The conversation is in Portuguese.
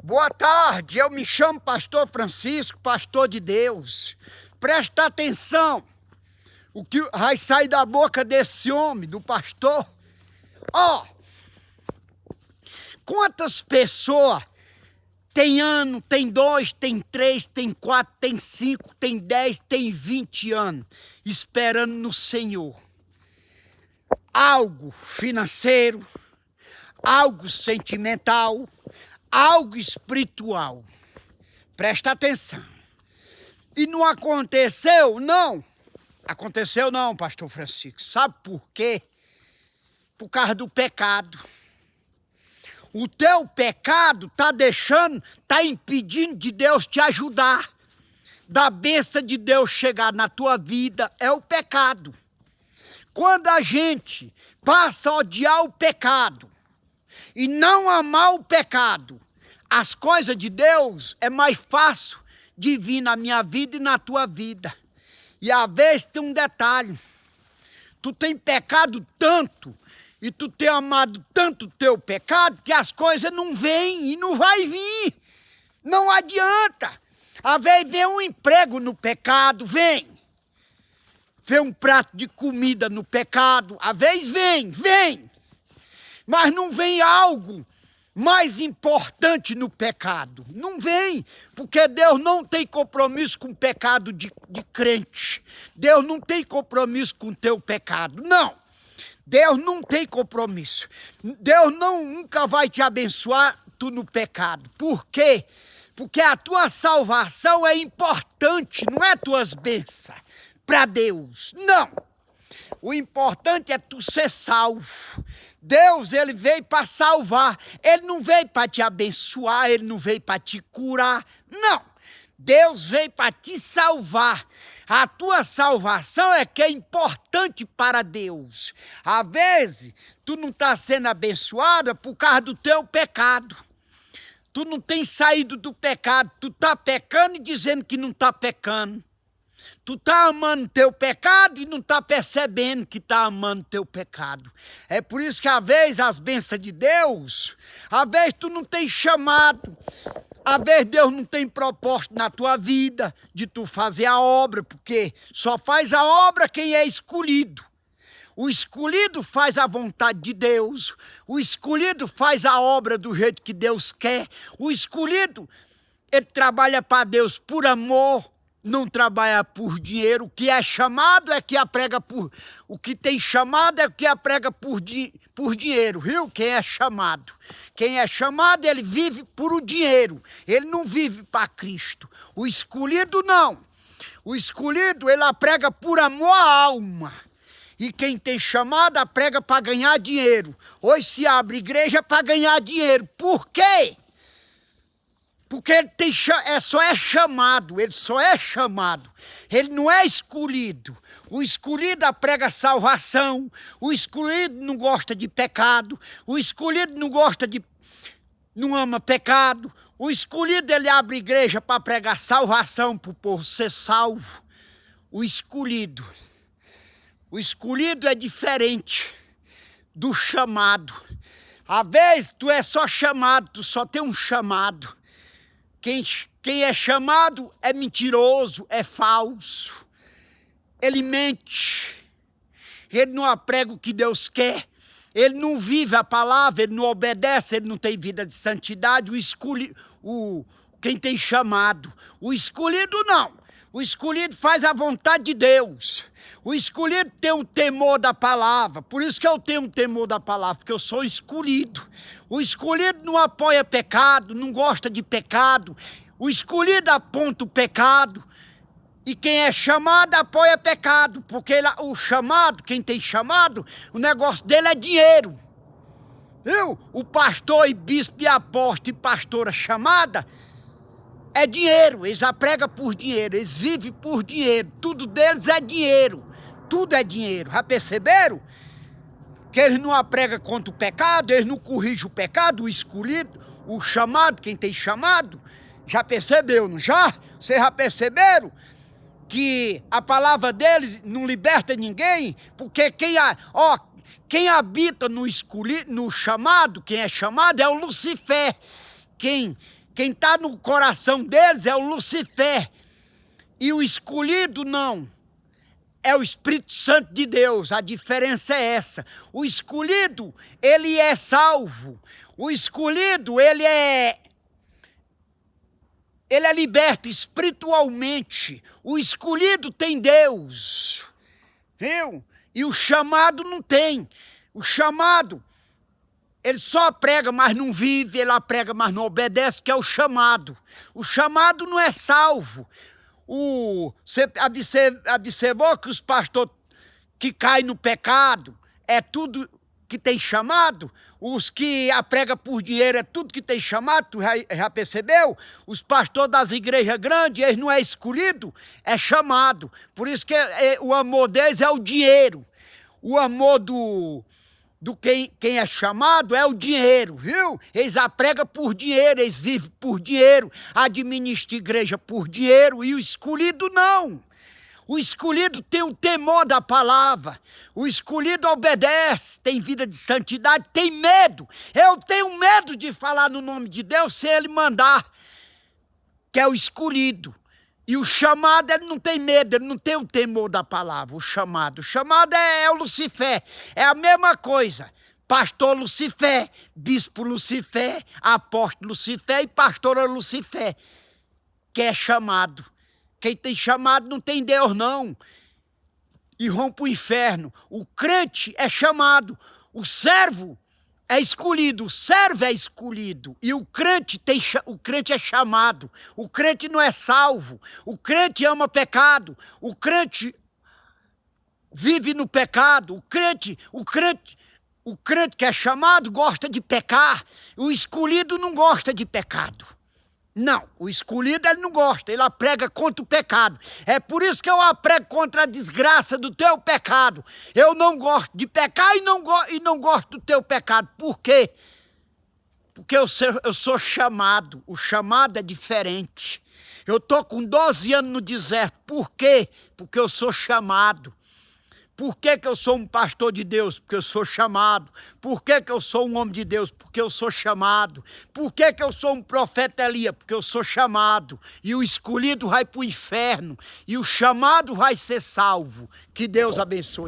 Boa tarde, eu me chamo Pastor Francisco, pastor de Deus. Presta atenção, o que vai sair da boca desse homem, do pastor. Quantas pessoas tem ano, tem 2, tem 3, tem 4, tem 5, tem 10, tem 20 anos, esperando no Senhor algo financeiro, algo sentimental, algo espiritual. Presta atenção. E não aconteceu, não. Aconteceu não, pastor Francisco. Sabe por quê? Por causa do pecado. O teu pecado tá impedindo de Deus te ajudar. Da bênção de Deus chegar na tua vida é o pecado. Quando a gente passa a odiar o pecado e não amar o pecado, as coisas de Deus é mais fácil de vir na minha vida e na tua vida. E às vezes tem um detalhe, tu tem pecado tanto e tu tem amado tanto o teu pecado que as coisas não vêm e não vai vir. Não adianta. Às vezes vem um emprego no pecado, vem um prato de comida no pecado, às vezes vem. Mas não vem algo mais importante no pecado. Não vem, porque Deus não tem compromisso com o pecado de crente. Deus não tem compromisso com o teu pecado, não. Deus não tem compromisso. Deus nunca vai te abençoar tu no pecado. Por quê? Porque a tua salvação é importante, não é tuas bênçãos para Deus, não. O importante é tu ser salvo. Deus, ele veio para salvar. Ele não veio para te abençoar, ele não veio para te curar, não. Deus veio para te salvar. A tua salvação é que é importante para Deus. Às vezes, tu não está sendo abençoada por causa do teu pecado. Tu não tem saído do pecado. Tu está pecando e dizendo que não está pecando. Tu está amando teu pecado e não está percebendo que está amando teu pecado. É por isso que às vezes as bênçãos de Deus, às vezes tu não tem chamado, às vezes Deus não tem proposto na tua vida de tu fazer a obra, porque só faz a obra quem é escolhido. O escolhido faz a vontade de Deus, o escolhido faz a obra do jeito que Deus quer, o escolhido, ele trabalha para Deus por amor, não trabalha por dinheiro. O que é chamado é que aprega por... O que tem chamado é que aprega por dinheiro, viu? Quem é chamado. Quem é chamado, ele vive por o dinheiro. Ele não vive para Cristo. O escolhido, não. O escolhido, ele aprega por amor à alma. E quem tem chamado, aprega para ganhar dinheiro. Hoje se abre igreja para ganhar dinheiro. Por quê? Porque ele só é chamado, ele não é escolhido. O escolhido prega salvação, o escolhido não gosta de pecado, o escolhido não ama pecado, o escolhido ele abre igreja para pregar salvação para o povo ser salvo. O escolhido é diferente do chamado. Às vezes tu é só chamado, tu só tem um chamado. Quem é chamado é mentiroso, é falso. Ele mente. Ele não aprega o que Deus quer. Ele não vive a palavra, ele não obedece, ele não tem vida de santidade. Quem tem chamado. O escolhido não. O escolhido faz a vontade de Deus. O escolhido tem o temor da palavra. Por isso que eu tenho o temor da palavra, porque eu sou escolhido. O escolhido não apoia pecado, não gosta de pecado. O escolhido aponta o pecado. E quem é chamado apoia pecado. Porque o chamado, quem tem chamado, o negócio dele é dinheiro. Viu? O pastor e bispo e apóstolo e pastora chamada é dinheiro. Eles apregam por dinheiro, eles vivem por dinheiro. Tudo deles é dinheiro. Tudo é dinheiro. Já perceberam? Que eles não apregam contra o pecado, eles não corrigem o pecado, o escolhido, o chamado, quem tem chamado. Já percebeu, não já? Vocês já perceberam que a palavra deles não liberta ninguém? Porque quem habita no chamado, quem é chamado é o Lucifer. Quem Quem está no coração deles é o Lucifer. E o escolhido não. É o Espírito Santo de Deus. A diferença é essa. O escolhido, ele é salvo. O escolhido, ele é liberto espiritualmente. O escolhido tem Deus. Viu? E o chamado não tem. O chamado, ele só prega, mas não vive. Ele prega, mas não obedece, que é o chamado. O chamado não é salvo. Você observou que os pastores que caem no pecado é tudo que tem chamado? Os que pregam por dinheiro é tudo que tem chamado? Tu já percebeu? Os pastores das igrejas grandes, eles não é escolhido, é chamado. Por isso que o amor deles é o dinheiro. O amor do quem é chamado é o dinheiro, viu? Eles pregam por dinheiro, eles vivem por dinheiro, administram igreja por dinheiro, e o escolhido não. O escolhido tem o temor da palavra, o escolhido obedece, tem vida de santidade, tem medo. Eu tenho medo de falar no nome de Deus sem ele mandar, que é o escolhido. E o chamado, ele não tem medo, ele não tem o temor da palavra, o chamado. O chamado é o Lucifer, é a mesma coisa. Pastor Lucifer, bispo Lucifer, apóstolo Lucifer e pastora Lucifer, que é chamado. Quem tem chamado não tem Deus, não. E vão para o inferno. O crente é chamado, o servo é escolhido, o servo é escolhido, e o crente é chamado. O crente não é salvo, o crente ama pecado, o crente vive no pecado, o crente que é chamado gosta de pecar, o escolhido não gosta de pecado. Não, o escolhido ele não gosta, ele prega contra o pecado. É por isso que eu prego contra a desgraça do teu pecado. Eu não gosto de pecar e não gosto do teu pecado. Por quê? Porque eu sou chamado, o chamado é diferente. Eu estou com 12 anos no deserto, por quê? Porque eu sou chamado. Por que eu sou um pastor de Deus? Porque eu sou chamado. Por que eu sou um homem de Deus? Porque eu sou chamado. Por que eu sou um profeta Elias? Porque eu sou chamado. E o escolhido vai para o inferno. E o chamado vai ser salvo. Que Deus abençoe.